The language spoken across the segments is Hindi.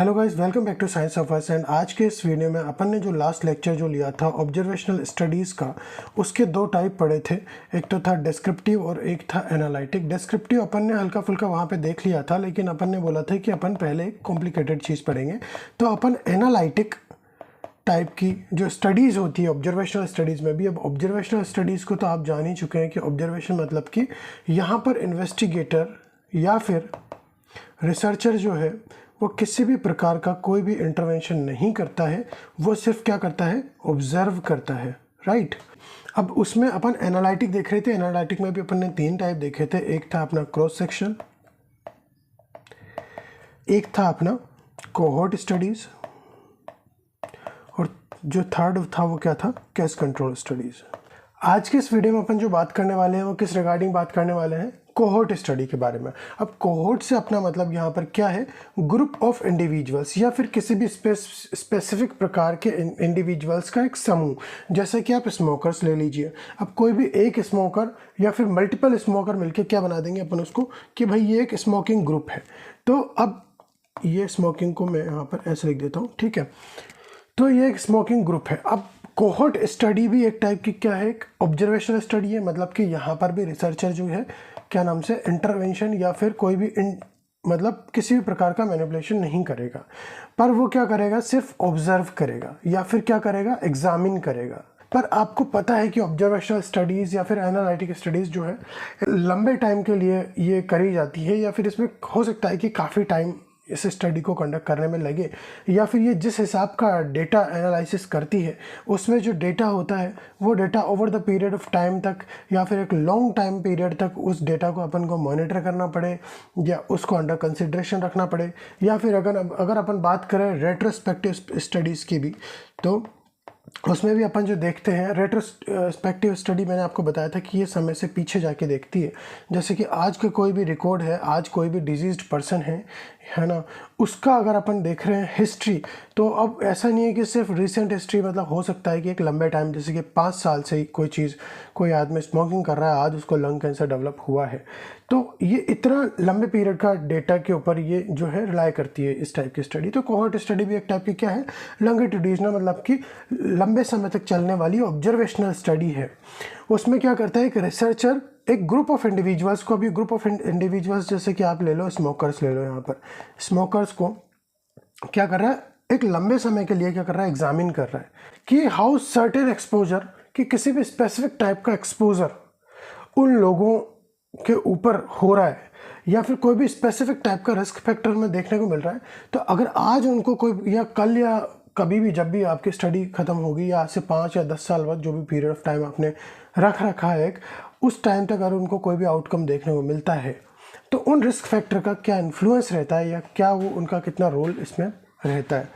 Hello guys, welcome back to science of us. And आज के इस वीडियो में अपन ने जो लास्ट लेक्चर जो लिया था ऑब्जर्वेशनल स्टडीज़ का, उसके दो टाइप पढ़े थे। एक तो था डिस्क्रिप्टिव और एक था एनालिटिक। डिस्क्रिप्टिव अपन ने हल्का फुल्का वहाँ पे देख लिया था, लेकिन अपन ने बोला था कि अपन पहले एक कॉम्प्लिकेटेड चीज़ पढ़ेंगे। तो अपन एनालिटिक टाइप की जो स्टडीज़ होती है ऑब्जर्वेशनल स्टडीज़ में भी, अब ऑब्जर्वेशनल स्टडीज़ को तो आप जान ही चुके हैं कि ऑब्जर्वेशन मतलब कि यहाँ पर इन्वेस्टिगेटर या फिर रिसर्चर जो है वो किसी भी प्रकार का कोई भी इंटरवेंशन नहीं करता है, वो सिर्फ क्या करता है, ऑब्जर्व करता है, राइट। अब उसमें अपन एनालिटिक देख रहे थे। एनालिटिक में भी अपन ने तीन टाइप देखे थे। एक था अपना क्रॉस सेक्शन, एक था अपना कोहोर्ट स्टडीज़, और जो थर्ड था वो क्या था, केस कंट्रोल स्टडीज़। आज के इस वीडियो में अपन जो बात करने वाले हैं वो किस रिगार्डिंग बात करने वाले हैं, कोहोर्ट स्टडी के बारे में। अब कोहोर्ट से अपना मतलब यहाँ पर क्या है, ग्रुप ऑफ इंडिविजुअल्स या फिर किसी भी स्पेसिफिक प्रकार के इंडिविजुअल्स का एक समूह। जैसे कि आप स्मोकर्स ले लीजिए। अब कोई भी एक स्मोकर या फिर मल्टीपल स्मोकर मिलके क्या बना देंगे अपन उसको कि भाई ये एक स्मोकिंग ग्रुप है। तो अब ये स्मोकिंग को मैं यहाँ पर ऐसे लिख देता हूँ, ठीक है। तो ये एक स्मोकिंग ग्रुप है। अब कोहोर्ट स्टडी भी एक टाइप की क्या है, एक ऑब्जर्वेशनल स्टडी है। मतलब कि यहाँ पर भी रिसर्चर जो है क्या नाम से इंटरवेंशन या फिर कोई भी मतलब किसी भी प्रकार का मैनिपुलेशन नहीं करेगा, पर वो क्या करेगा, सिर्फ ऑब्जर्व करेगा या फिर क्या करेगा, एग्जामिन करेगा। पर आपको पता है कि ऑब्जर्वेशनल स्टडीज़ या फिर एनालिटिक स्टडीज़ जो है लंबे टाइम के लिए ये करी जाती है, या फिर इसमें हो सकता है कि काफ़ी टाइम इस स्टडी को कंडक्ट करने में लगे, या फिर ये जिस हिसाब का डेटा एनालिसिस करती है उसमें जो डेटा होता है वो data over the period of time तक या फिर एक लॉन्ग टाइम पीरियड तक उस डेटा को अपन को मॉनिटर करना पड़े या उसको अंडर कंसिडरेशन रखना पड़े। या फिर अगर अपन बात करें रेट्रोस्पेक्टिव स्टडीज़ की भी, तो उसमें भी अपन जो देखते हैं रेट्रोस्पेक्टिव स्टडी, मैंने आपको बताया था कि ये समय से पीछे जाके देखती है। जैसे कि आज का कोई भी रिकॉर्ड है, आज कोई भी डिजीज्ड पर्सन है ना, उसका अगर अपन देख रहे हैं हिस्ट्री, तो अब ऐसा नहीं है कि सिर्फ रिसेंट हिस्ट्री, मतलब हो सकता है कि एक लंबे टाइम, जैसे कि 5 साल से कोई आदमी स्मोकिंग कर रहा है, आज उसको लंग कैंसर डेवलप हुआ है। तो ये इतना लंबे पीरियड का डेटा के ऊपर ये जो है रिलाई करती है इस टाइप की स्टडी। तो कोहोर्ट स्टडी भी एक टाइप की क्या है, लॉन्गिट्यूडिनल, मतलब कि लंबे समय तक चलने वाली ऑब्जर्वेशनल स्टडी है। उसमें क्या करता है, एक रिसर्चर एक ग्रुप ऑफ इंडिविजुअल्स को, अभी ग्रुप ऑफ इंडिविजुअल्स जैसे कि आप ले लो, स्मोकर्स ले लो। यहाँ पर स्मोकर्स को क्या कर रहा है, एक लंबे समय के लिए क्या कर रहा है, एग्जामिन कर रहा है कि हाउ सर्टेन एक्सपोजर, कि किसी भी स्पेसिफिक टाइप का एक्सपोजर उन लोगों के ऊपर हो रहा है या फिर कोई भी स्पेसिफिक टाइप का रिस्क फैक्टर में देखने को मिल रहा है। तो अगर आज उनको कोई, या कल या कभी भी जब भी आपकी स्टडी ख़त्म होगी, या आज से 5 या 10 साल बाद जो भी पीरियड ऑफ टाइम आपने रखा है एक, उस टाइम तक अगर उनको कोई भी आउटकम देखने को मिलता है, तो उन रिस्क फैक्टर का क्या इन्फ्लुएंस रहता है या क्या वो उनका कितना रोल इसमें रहता है,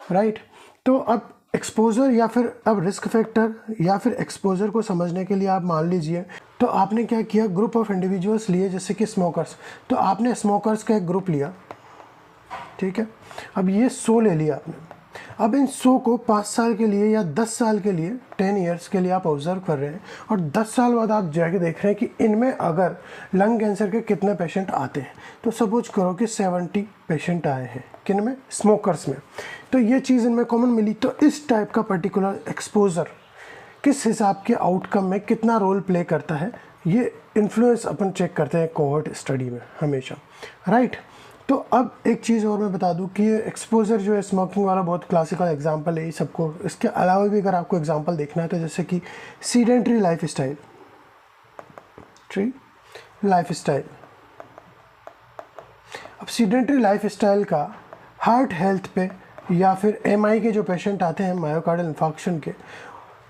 राइट। तो अब एक्सपोजर या फिर अब रिस्क फैक्टर या फिर एक्सपोजर को समझने के लिए आप मान लीजिए, तो आपने क्या किया, ग्रुप ऑफ इंडिविजुअल्स लिए, जैसे कि स्मोकर्स। तो आपने स्मोकर्स का एक ग्रुप लिया, ठीक है। अब ये 100 ले लिया आपने। अब इन 100 को 5 साल के लिए या 10 साल के लिए, 10 ईयर्स के लिए आप ऑब्जर्व कर रहे हैं, और 10 साल बाद आप जाके देख रहे हैं कि इनमें अगर लंग कैंसर के कितने पेशेंट आते हैं। तो सपोज करो कि 70 पेशेंट आए हैं, किन में, स्मोकर्स में। तो ये चीज़ इनमें कॉमन मिली। तो इस टाइप का पर्टिकुलर एक्सपोजर किस हिसाब के आउटकम में कितना रोल प्ले करता है, ये इन्फ्लुएंस अपन चेक करते हैं कोहोर्ट स्टडी में हमेशा, राइट। तो अब एक चीज़ और मैं बता दूं कि ये एक्सपोजर जो है, स्मोकिंग वाला बहुत क्लासिकल एग्जांपल है ये सबको। इसके अलावा भी अगर आपको एग्जांपल देखना है तो जैसे कि सीडेंट्री लाइफ स्टाइल। अब सीडेंट्री लाइफ स्टाइल का हार्ट हेल्थ पे या फिर एमआई के जो पेशेंट आते हैं, मायोकार्डियल इन्फार्क्शन के,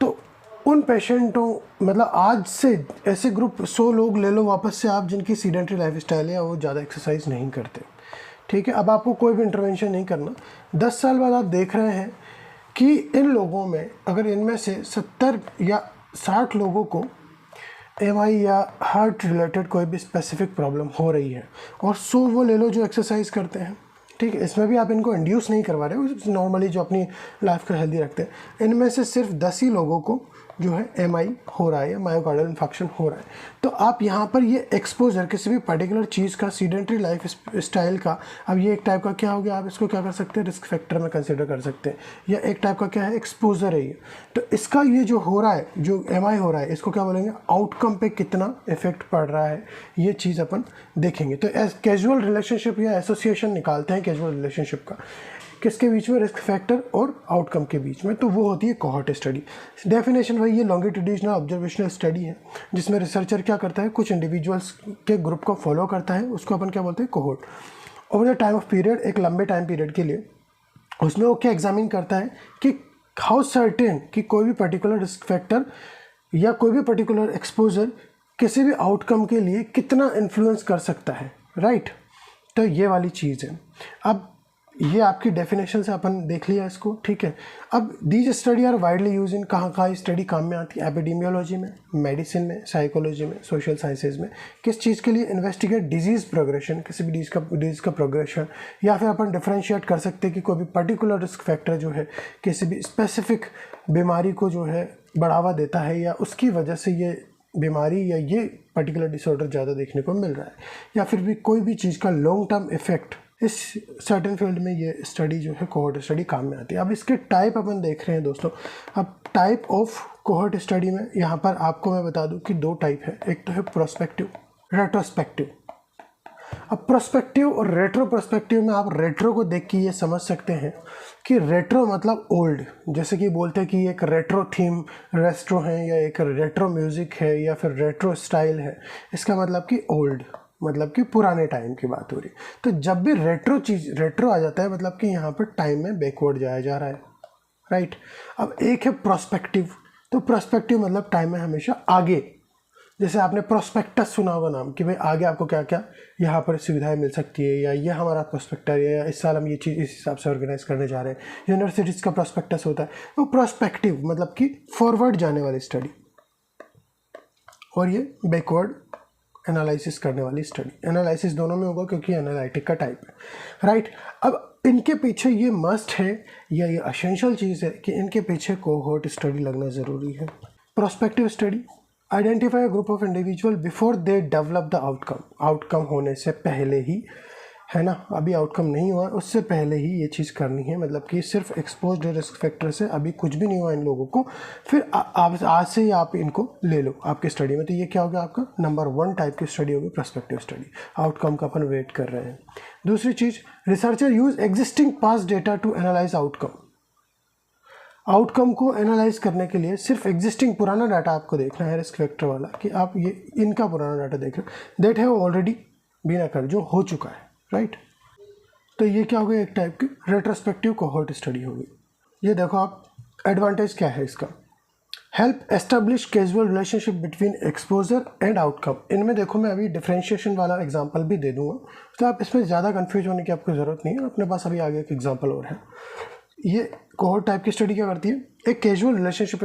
तो उन पेशेंटों, मतलब आज से ऐसे ग्रुप 100 लोग ले लो वापस से आप, जिनकी सीडेंट्री लाइफ स्टाइल है, वो ज़्यादा एक्सरसाइज नहीं करते, ठीक है। अब आपको कोई भी इंटरवेंशन नहीं करना। 10 साल बाद आप देख रहे हैं कि इन लोगों में, अगर इनमें से 70 या 60 लोगों को एमआई या हार्ट रिलेटेड कोई भी स्पेसिफिक प्रॉब्लम हो रही है, और 100 वो ले लो जो एक्सरसाइज करते हैं, ठीक है। इसमें भी आप इनको इंड्यूस नहीं करवा रहे हो, नॉर्मली जो अपनी लाइफ को हेल्दी रखते हैं। इनमें से सिर्फ 10 ही लोगों को जो है MI हो रहा है या मायोकार्डियल इन्फेक्शन हो रहा है। तो आप यहाँ पर ये एक्सपोजर किसी भी पर्टिकुलर चीज़ का, सीडेंट्री लाइफ स्टाइल का, अब ये एक टाइप का क्या हो गया, आप इसको क्या कर सकते हैं, रिस्क फैक्टर में कंसिडर कर सकते हैं, या एक टाइप का क्या है, एक्सपोजर है ये। तो इसका ये जो हो रहा है, जो MI हो रहा है, इसको क्या बोलेंगे, आउटकम पे कितना इफेक्ट पड़ रहा है, ये चीज़ अपन देखेंगे। तो कैजुअल रिलेशनशिप या एसोसिएशन निकालते हैं कैजुअल रिलेशनशिप का, किसके बीच में, रिस्क फैक्टर और आउटकम के बीच में, तो वो होती है कोहोर्ट स्टडी। डेफिनेशन वही है, लॉन्गिट्यूडिनल ऑब्जर्वेशनल स्टडी है जिसमें रिसर्चर क्या करता है, कुछ इंडिविजुअल्स के ग्रुप को फॉलो करता है, उसको अपन क्या बोलते हैं, cohort. Over the time of period, एक लंबे टाइम पीरियड के लिए उसमें वो क्या एग्जामिन करता है कि हाउ सर्टेन कि कोई भी पर्टिकुलर रिस्क फैक्टर या कोई भी पर्टिकुलर एक्सपोजर किसी भी आउटकम के लिए कितना इन्फ्लुएंस कर सकता है, राइट। तो ये वाली चीज़ है। अब ये आपकी डेफिनेशन से अपन देख लिया इसको, ठीक है। अब these study are widely use in, कहाँ स्टडी काम में आती है, एपिडेमियोलॉजी में, मेडिसिन में, साइकोलॉजी में, सोशल साइंसेज में। किस चीज़ के लिए, इन्वेस्टिगेट डिजीज़ प्रोग्रेशन, किसी भी डिजीज़ का प्रोग्रेशन, या फिर अपन डिफ्रेंशिएट कर सकते हैं कि कोई भी पर्टिकुलर रिस्क फैक्टर जो है किसी भी स्पेसिफिक बीमारी को जो है बढ़ावा देता है, या उसकी वजह से ये बीमारी या ये पर्टिकुलर डिसऑर्डर ज़्यादा देखने को मिल रहा है, या फिर भी कोई भी चीज़ का लॉन्ग टर्म इफेक्ट, इस सर्टेन फील्ड में ये स्टडी जो है कोहोर्ट स्टडी काम में आती है। अब इसके टाइप अपन देख रहे हैं दोस्तों। अब टाइप ऑफ कोहोर्ट स्टडी में यहाँ पर आपको मैं बता दूँ कि दो टाइप है, एक तो है प्रोस्पेक्टिव, रेट्रोस्पेक्टिव। अब प्रोस्पेक्टिव और रेट्रो प्रोस्पेक्टिव में आप रेट्रो को देख के ये समझ सकते हैं कि रेट्रो मतलब ओल्ड, जैसे कि बोलते हैं कि एक रेट्रो थीम रेस्ट्रो है, या एक रेट्रो म्यूज़िक है, या फिर रेट्रो स्टाइल है, इसका मतलब कि ओल्ड, मतलब कि पुराने टाइम की बात हो रही। तो जब भी रेट्रो आ जाता है मतलब कि यहाँ पर टाइम में बैकवर्ड जाया जा रहा है, राइट। अब एक है प्रोस्पेक्टिव, तो प्रोस्पेक्टिव मतलब टाइम में हमेशा आगे, जैसे आपने प्रोस्पेक्टस सुना होगा नाम, कि भाई आगे आपको क्या क्या यहाँ पर सुविधाएं मिल सकती है, या ये हमारा प्रोस्पेक्टर है, या इस साल हम ये चीज़ इस हिसाब से ऑर्गेनाइज करने जा रहे हैं, यूनिवर्सिटीज़ का प्रोस्पेक्टस होता है। तो प्रोस्पेक्टिव मतलब कि फॉरवर्ड जाने वाली स्टडी, और ये बैकवर्ड एनालिसिस करने वाली स्टडी। एनालिसिस दोनों में होगा क्योंकि एनालिटिक का टाइप है, राइट। अब इनके पीछे ये मस्ट है या ये एसेंशियल चीज़ है कि इनके पीछे कोहोर्ट स्टडी लगना ज़रूरी है। Prospective study, identify a group of individual before they develop the outcome, outcome होने से पहले ही, है ना, अभी आउटकम नहीं हुआ उससे पहले ही ये चीज़ करनी है, मतलब कि सिर्फ एक्सपोज्ड रिस्क फैक्टर से अभी कुछ भी नहीं हुआ इन लोगों को, फिर आप आज से ही आप इनको ले लो आपकी स्टडी में। तो ये क्या होगा, आपका नंबर 1 टाइप की स्टडी होगी प्रोस्पेक्टिव स्टडी, आउटकम का अपन वेट कर रहे हैं। दूसरी चीज़, researcher use existing past data to analyse outcome, outcome को एनालाइज करने के लिए सिर्फ एग्जिस्टिंग पुराना डाटा आपको देखना है, रिस्क फैक्टर वाला, कि आप ये इनका पुराना डाटा देख रहे हो, दैट हैव ऑलरेडी बीन अकर, जो हो चुका है, राइट। तो ये क्या हो गया, एक टाइप की रेट्रोस्पेक्टिव कोहोर्ट स्टडी होगी। ये देखो आप, एडवांटेज क्या है इसका, help establish casual relationship between exposure and outcome. इनमें देखो मैं अभी डिफरेंशिएशन वाला एग्जांपल भी दे दूंगा, तो आप इसमें ज़्यादा कंफ्यूज होने की आपको ज़रूरत नहीं है, अपने पास अभी आगे एक एग्जांपल और है। ये कोहोर्ट टाइप की स्टडी क्या करती है, एक कैजुअल रिलेशनशिप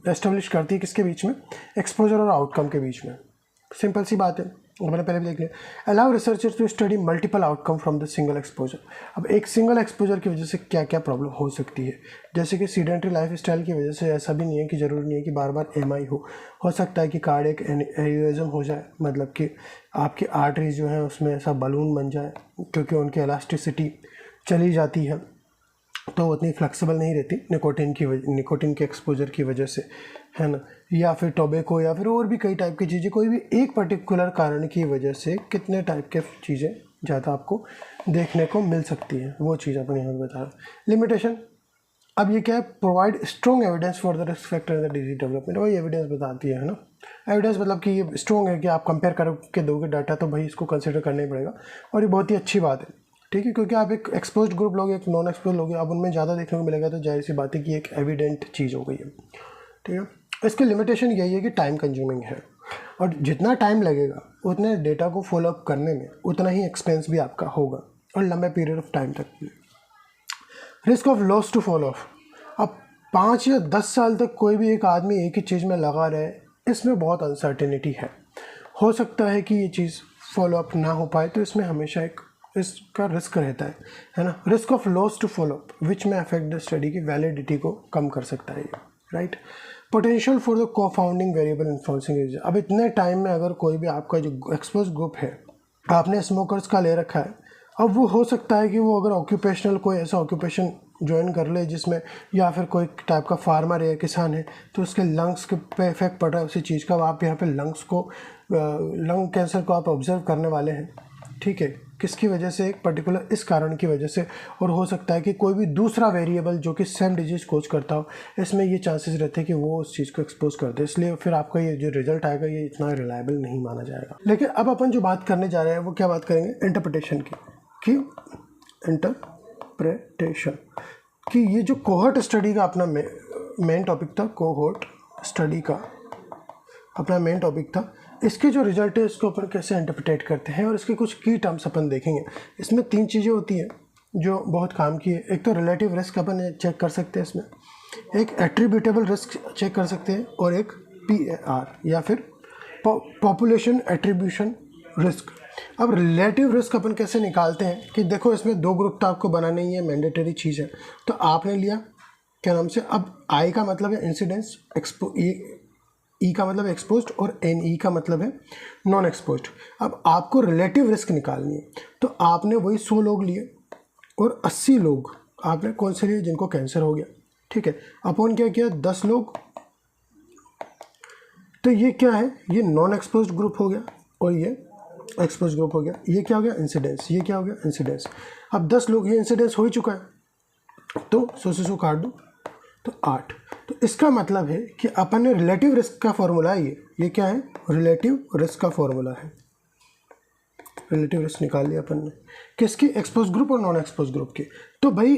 एस्टेब्लिश करती है किसके बीच में, एक्सपोजर और आउटकम के बीच में। सिंपल सी बात है, मैंने पहले भी देख लिया। Allow researchers to study multiple outcome from the single exposure. अब एक सिंगल एक्सपोजर की वजह से क्या क्या प्रॉब्लम हो सकती है, जैसे कि सीडेंट्री लाइफ स्टाइल की वजह से ऐसा भी नहीं है कि ज़रूरी नहीं है कि बार बार MI हो सकता है कि कार्डियक एन्यूरिज्म हो जाए, मतलब कि आपकी आर्टरीज जो है उसमें ऐसा बलून बन जाए, क्योंकि उनकी इलास्टिसिटी चली जाती है तो उतनी फ्लेक्सिबल नहीं रहती निकोटिन के एक्सपोजर की वजह से, है ना, या फिर टोबैको, या फिर और भी कई टाइप की चीज़ें, कोई भी एक पर्टिकुलर कारण की वजह से कितने टाइप के चीज़ें ज़्यादा आपको देखने को मिल सकती है, वो चीज़ अपने यहाँ बता रहे हैं। लिमिटेशन, अब ये क्या है, provide strong evidence for the risk factor in the disease development, वही एविडेंस बताती है ना। एविडेंस मतलब कि ये स्ट्रॉन्ग है कि आप कंपेयर करके दोगे डाटा तो भाई इसको कंसिडर करना ही पड़ेगा, और ये बहुत ही अच्छी बात है, ठीक है, क्योंकि आप एक एक्सपोज्ड ग्रुप लोगे, एक नॉन एक्सपोज लोगे, अब उनमें ज़्यादा देखने को मिलेगा, तो जाहिर सी बात है कि एक एविडेंट चीज़ हो गई है, ठीक है। इसकी लिमिटेशन यही है कि टाइम कंज्यूमिंग है, और जितना टाइम लगेगा उतने डेटा को फॉलोअप करने में उतना ही एक्सपेंस भी आपका होगा, और लंबे पीरियड ऑफ टाइम तक भी। Risk of loss to follow up, अब 5 या 10 साल तक कोई भी एक आदमी एक ही चीज़ में लगा रहे, इसमें बहुत अनसर्टेनिटी है, हो सकता है कि ये चीज़ फॉलोअप ना हो पाए, तो इसमें हमेशा एक इसका रिस्क रहता है ना। Risk of loss to follow up which में अफेक्ट द स्टडी की वैलिडिटी को कम कर सकता है ये, right. Potential for the confounding variable influencing age. अब इतने टाइम में अगर कोई भी आपका जो एक्सपोज ग्रुप है आपने स्मोकर्स का ले रखा है, अब वो हो सकता है कि वो अगर ऑक्यूपेशनल कोई ऐसा ऑक्यूपेशन ज्वाइन कर ले जिसमें, या फिर कोई टाइप का फार्मर है, किसान है, तो उसके लंग्स के पे इफेक्ट पड़ रहा है उसी चीज़ का। आप यहाँ पे लंग्स को, लंग कैंसर को आप ऑब्जर्व करने वाले हैं, ठीक है, किसकी वजह से, एक पर्टिकुलर इस कारण की वजह से। और हो सकता है कि कोई भी दूसरा वेरिएबल जो कि सेम डिजीज कोज करता हो, इसमें ये चांसेस रहते हैं कि वो उस चीज़ को एक्सपोज कर दे, इसलिए फिर आपका ये जो रिजल्ट आएगा ये इतना रिलायबल नहीं माना जाएगा। लेकिन अब अपन जो बात करने जा रहे हैं वो क्या बात करेंगे, इंटरप्रिटेशन की इंटरप्रिटेशन कि ये जो कोहोर्ट स्टडी का अपना मेन टॉपिक था, कोहोर्ट स्टडी का अपना मेन टॉपिक था, इसके जो रिजल्ट है इसको अपन कैसे इंटरप्रिटेट करते हैं और इसके कुछ की टर्म्स अपन देखेंगे। इसमें 3 चीज़ें होती हैं जो बहुत काम की है। एक तो रिलेटिव रिस्क अपन चेक कर सकते हैं इसमें, एक एट्रीब्यूटेबल रिस्क चेक कर सकते हैं, और एक PAR या फिर पॉपुलेशन एट्रीब्यूशन रिस्क। अब रिलेटिव रिस्क अपन कैसे निकालते हैं कि देखो इसमें 2 ग्रुप तो आपको बनाना ही है, मैंडेटरी चीज़ है। तो आपने लिया क्या नाम से, अब I का मतलब है इंसिडेंस, E का मतलब एक्सपोज्ड, और NE का मतलब है नॉन एक्सपोज्ड। अब आपको रिलेटिव रिस्क निकालनी है, तो आपने वही 100 लोग लिए और 80 लोग आपने कौन से लिए, जिनको कैंसर हो गया, ठीक है। अपन क्या किया, 10 लोग, तो ये क्या है, ये नॉन एक्सपोज्ड ग्रुप हो गया और ये एक्सपोज ग्रुप हो गया। ये क्या हो गया, इंसिडेंस, ये क्या हो गया, इंसिडेंस। अब 10 लोग, ये इंसिडेंस हो ही चुका है, तो 100 से 100 काट दो तो 8। तो इसका मतलब है कि अपन ने रिलेटिव रिस्क का फॉर्मूला है, ये क्या है, रिलेटिव रिस्क का फॉर्मूला है। रिलेटिव रिस्क निकाल लिया अपन ने, किसकी, एक्सपोज ग्रुप और नॉन एक्सपोज ग्रुप की। तो भाई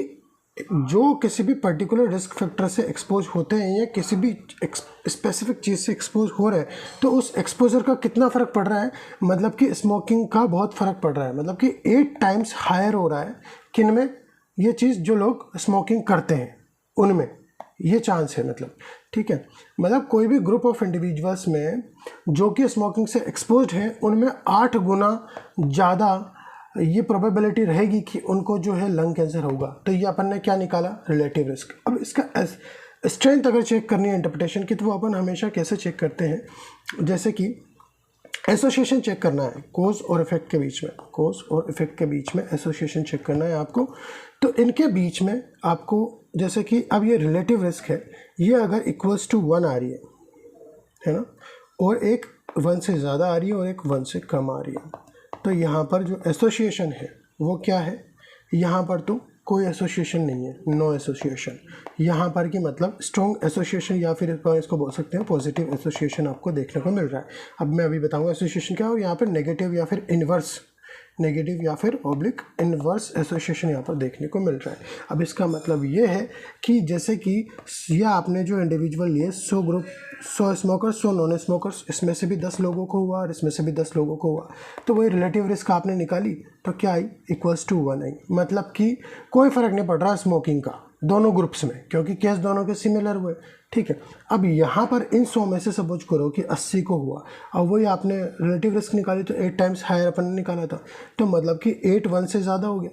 जो किसी भी पर्टिकुलर रिस्क फैक्टर से एक्सपोज होते हैं या किसी भी स्पेसिफिक चीज़ से एक्सपोज हो रहे हैं, तो उस एक्सपोजर का कितना फ़र्क पड़ रहा है, मतलब कि स्मोकिंग का बहुत फ़र्क पड़ रहा है, मतलब कि 8 टाइम्स हायर हो रहा है किन में, ये चीज़ जो लोग स्मोकिंग करते हैं उनमें ये चांस है, मतलब ठीक है। मतलब कोई भी ग्रुप ऑफ इंडिविजुअल्स में जो कि स्मोकिंग से एक्सपोज्ड हैं उनमें 8 गुना ज़्यादा ये प्रोबेबिलिटी रहेगी कि उनको जो है लंग कैंसर होगा। तो ये अपन ने क्या निकाला, रिलेटिव रिस्क। अब इसका स्ट्रेंथ अगर चेक करनी है इंटरप्रिटेशन की, तो वो अपन हमेशा कैसे चेक करते हैं, जैसे कि एसोसिएशन चेक करना है कोज और इफेक्ट के बीच में, कोज और इफेक्ट के बीच में एसोसिएशन चेक करना है आपको। तो इनके बीच में आपको, जैसे कि अब ये रिलेटिव रिस्क है, ये अगर इक्वल्स टू 1 आ रही है ना, और एक 1 से ज़्यादा आ रही है और एक 1 से कम आ रही है, तो यहाँ पर जो एसोसिएशन है वो क्या है, यहाँ पर तो कोई एसोसिएशन नहीं है, नो एसोसिएशन। यहाँ पर की मतलब स्ट्रॉन्ग एसोसिएशन या फिर इसको बोल सकते हैं पॉजिटिव एसोसिएशन आपको देखने को मिल रहा है। अब मैं अभी बताऊँगा एसोसिएशन क्या है, और यहाँ पर नेगेटिव या फिर इन्वर्स, नेगेटिव या फिर ऑब्लिक इन्वर्स एसोसिएशन यहाँ पर देखने को मिल रहा है। अब इसका मतलब ये है कि जैसे कि ये आपने जो इंडिविजुअल लिए 100 ग्रुप, 100 स्मोकर्स, 100 नॉन स्मोकर्स, इसमें से भी 10 लोगों को हुआ और इसमें से भी 10 लोगों को हुआ, तो वही रिलेटिव रिस्क आपने निकाली, तो क्या आई, इक्वल्स टू 1 आई। मतलब कि कोई फ़र्क नहीं पड़ रहा स्मोकिंग का दोनों ग्रुप्स में, क्योंकि केस दोनों के सिमिलर हुए, ठीक है। अब यहाँ पर इन 100 में से सपोज करो कि 80 को हुआ, अब वही आपने रिलेटिव रिस्क निकाली तो 8 टाइम्स हायर अपन ने निकाला था, तो मतलब कि 8 1 से ज़्यादा हो गया,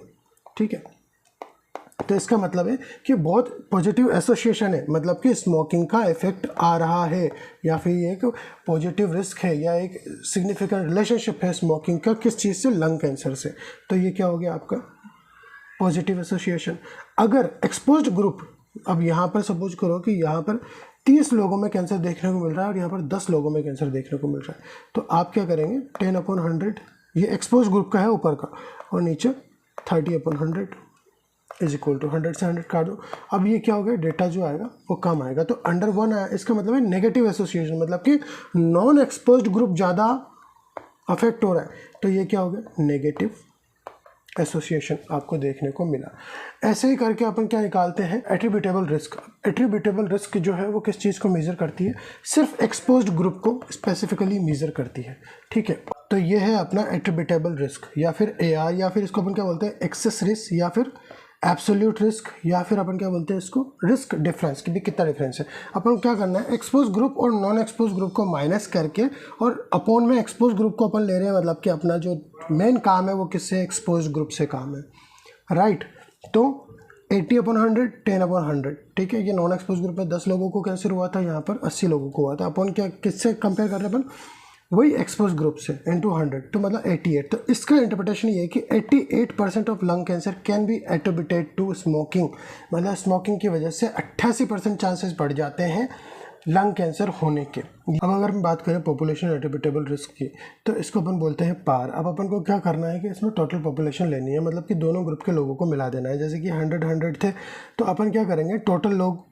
ठीक है। तो इसका मतलब है कि बहुत पॉजिटिव एसोसिएशन है, मतलब कि स्मोकिंग का इफेक्ट आ रहा है, या फिर ये एक पॉजिटिव रिस्क है या एक सिग्निफिकेंट रिलेशनशिप है स्मोकिंग का किस चीज़ से, लंग कैंसर से। तो ये क्या हो गया आपका पॉजिटिव एसोसिएशन। अगर एक्सपोज्ड ग्रुप, अब यहाँ पर सपोज करो कि यहाँ पर 30 लोगों में कैंसर देखने को मिल रहा है और यहाँ पर 10 लोगों में कैंसर देखने को मिल रहा है, तो आप क्या करेंगे, 10/100, ये एक्सपोज ग्रुप का है ऊपर का, और नीचे 30/100 इज इक्वल टू 100 से 100 काट दो। अब ये क्या हो गया, डेटा जो आएगा वो कम आएगा, तो अंडर 1 आया, इसका मतलब है नेगेटिव एसोसिएशन, मतलब कि नॉन एक्सपोज्ड ग्रुप ज़्यादा अफेक्ट हो रहा है, तो ये क्या हो गया, नेगेटिव एसोसिएशन आपको देखने को मिला। ऐसे ही करके अपन क्या निकालते हैं, एट्रीब्यूटेबल रिस्क। एट्रीब्यूटेबल रिस्क जो है वो किस चीज़ को मेज़र करती है, सिर्फ एक्सपोज्ड ग्रुप को स्पेसिफिकली मेज़र करती है, ठीक है। तो ये है अपना एट्रीब्यूटेबल रिस्क, या फिर AR, या फिर इसको अपन क्या बोलते हैं, एक्सेस रिस्क, या फिर एब्सोल्यूट रिस्क, या फिर अपन क्या बोलते हैं इसको, रिस्क डिफरेंस, कि भी कितना डिफरेंस है। अपन क्या करना है, एक्सपोज ग्रुप और नॉन एक्सपोज ग्रुप को माइनस करके और अपॉन में एक्सपोज ग्रुप को अपन ले रहे हैं, मतलब कि अपना जो मेन काम है वो किससे, एक्सपोज ग्रुप से काम है, राइट। तो 80/100, 10/100, ठीक है। ये नॉन एक्सपोज ग्रुप में 10 लोगों को कैंसर हुआ था, यहाँ पर 80 लोगों को हुआ था। अपन क्या किससे कंपेयर कर रहे हैं अपन, वही एक्सपोज ग्रुप से इनटू 100, तो मतलब 88। तो इसका इंटरप्रिटेशन ये है कि 88% of lung cancer can be attributed to smoking, मतलब स्मोकिंग की वजह से 88% चांसेस बढ़ जाते हैं लंग कैंसर होने के। अब अगर हम बात करें पॉपुलेशन एट्रिब्यूटेबल रिस्क की, तो इसको अपन बोलते हैं पार। अब अपन को क्या करना है कि इसमें टोटल पॉपुलेशन लेनी है, मतलब कि दोनों ग्रुप के लोगों को मिला देना है। जैसे कि 100 थे, तो अपन क्या करेंगे, टोटल लोग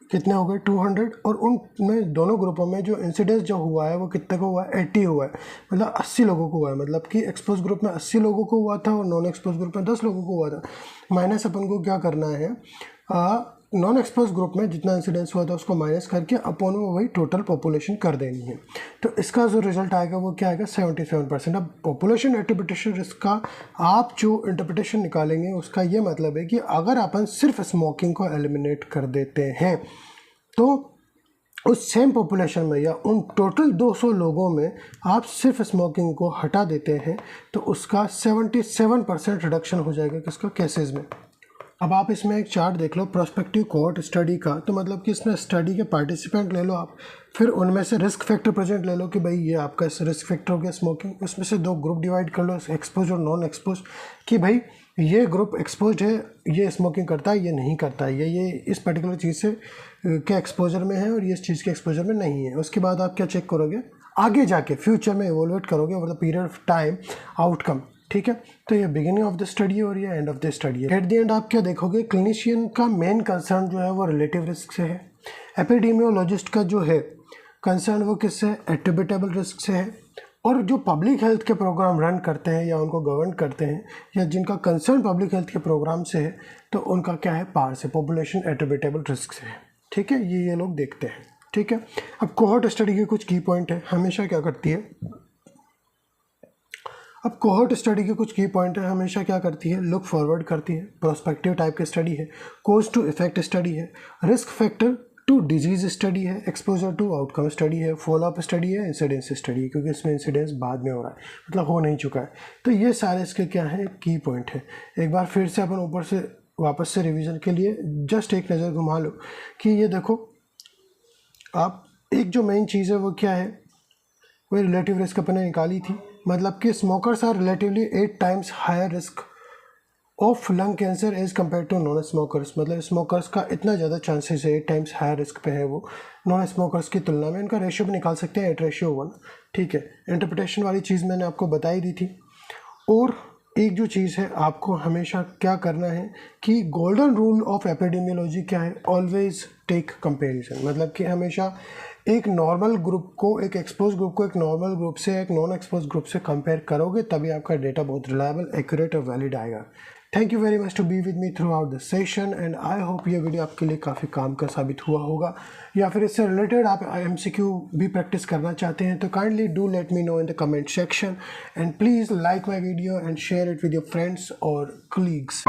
कितने हो गए 200, और उनमें दोनों ग्रुपों में जो इंसिडेंस जो हुआ है वो कितने को हुआ है, 80 हुआ है, मतलब 80 लोगों को हुआ है। मतलब कि एक्सपोज ग्रुप में 80 लोगों को हुआ था और नॉन एक्सपोज ग्रुप में 10 लोगों को हुआ था। माइनस अपन को क्या करना है, नॉन एक्सपोज ग्रुप में जितना इंसिडेंस हुआ था उसको माइनस करके अपॉन में वही टोटल पॉपुलेशन कर देनी है। तो इसका जो रिजल्ट आएगा वो क्या आएगा, 77%। अब पॉपुलेशन एट्रिब्यूटेशन रिस्क का आप जो इंटरप्रिटेशन निकालेंगे उसका ये मतलब है कि अगर अपन सिर्फ स्मोकिंग को एलिमिनेट कर देते हैं तो उस सेम पॉपुलेशन में या उन टोटल 200 लोगों में आप सिर्फ स्मोकिंग को हटा देते हैं तो उसका 77% रिडक्शन हो जाएगा किसका, केसेस में। अब आप इसमें एक चार्ट देख लो प्रोस्पेक्टिव कोहॉर्ट स्टडी का, तो मतलब कि इसमें स्टडी के पार्टिसिपेंट ले लो आप, फिर उनमें से रिस्क फैक्टर प्रेजेंट ले लो कि भाई ये आपका रिस्क फैक्टर हो गया स्मोकिंग। उसमें से 2 ग्रुप डिवाइड कर लो, एक्सपोज और नॉन एक्सपोज, कि भाई ये ग्रुप एक्सपोज है, ये स्मोकिंग करता है, ये नहीं करता है, ये इस पर्टिकुलर चीज़ से के एक्सपोजर में है और ये इस चीज़ के एक्सपोजर में नहीं है। उसके बाद आप क्या चेक करोगे, आगे जाके फ्यूचर में इवोल्वेट करोगे, मतलब पीरियड ऑफ टाइम आउटकम, ठीक है। तो ये बिगिनिंग ऑफ द स्टडी है और ये एंड ऑफ द स्टडी है। एट द एंड आप क्या देखोगे, क्लिनिशियन का मेन कंसर्न जो है वो रिलेटिव रिस्क से है, एपिडेमियोलॉजिस्ट का जो है कंसर्न वो किससे है, एट्रिब्यूटेबल रिस्क से है, और जो पब्लिक हेल्थ के प्रोग्राम रन करते हैं या उनको गवर्न करते हैं या जिनका कंसर्न पब्लिक हेल्थ के प्रोग्राम से है तो उनका क्या है, पार से, पॉपुलेशन एट्रिब्यूटेबल रिस्क से है, ठीक है। ये लोग देखते हैं, ठीक है। अब कोहॉर्ट स्टडी के कुछ की पॉइंट है, हमेशा क्या करती है, अब कोहॉर्ट स्टडी के कुछ की पॉइंट है, हमेशा क्या करती है, लुक फॉरवर्ड करती है, प्रोस्पेक्टिव टाइप की स्टडी है, कोज टू इफेक्ट स्टडी है, risk factor to disease study है, एक्सपोजर टू आउटकम स्टडी है, फॉलोअप स्टडी है, इंसिडेंस स्टडी है, क्योंकि इसमें इंसिडेंस बाद में हो रहा है, मतलब हो नहीं चुका है। तो ये सारे इसके क्या है, की पॉइंट है। एक बार फिर से अपन ऊपर से वापस से रिवीजन के लिए जस्ट एक नज़र घुमा लो कि ये देखो आप, एक जो मेन चीज़ है वो क्या है, वही रिलेटिव रिस्क अपने निकाली थी, मतलब कि smokers are relatively 8 times higher risk of lung cancer as compare to non smokers, मतलब स्मोकर्स का इतना ज़्यादा चांसेस है, 8 times हायर रिस्क पे है वो नॉन स्मोकर्स की तुलना में। इनका रेशियो भी निकाल सकते हैं 8:1, ठीक है। इंटरप्रिटेशन वाली चीज़ मैंने आपको बताई दी थी। और एक जो चीज़ है आपको हमेशा क्या करना है कि गोल्डन रूल ऑफ एपिडेमियोलॉजी क्या है, ऑलवेज टेक कंपेरिजन, मतलब कि हमेशा एक नॉर्मल ग्रुप को, एक एक्सपोज ग्रुप को एक नॉर्मल ग्रुप से, एक नॉन एक्सपोज ग्रुप से कंपेयर करोगे तभी आपका डेटा बहुत रिलायबल, एक्यूरेट और वैलिड आएगा। Thank you very much to be with me throughout the session and I hope ये वीडियो आपके लिए काफ़ी काम का साबित हुआ होगा, या फिर इससे रिलेटेड आप MCQ भी प्रैक्टिस करना चाहते हैं तो kindly do let me know in the comment section and please like my video and share it with your friends और कलीग्स।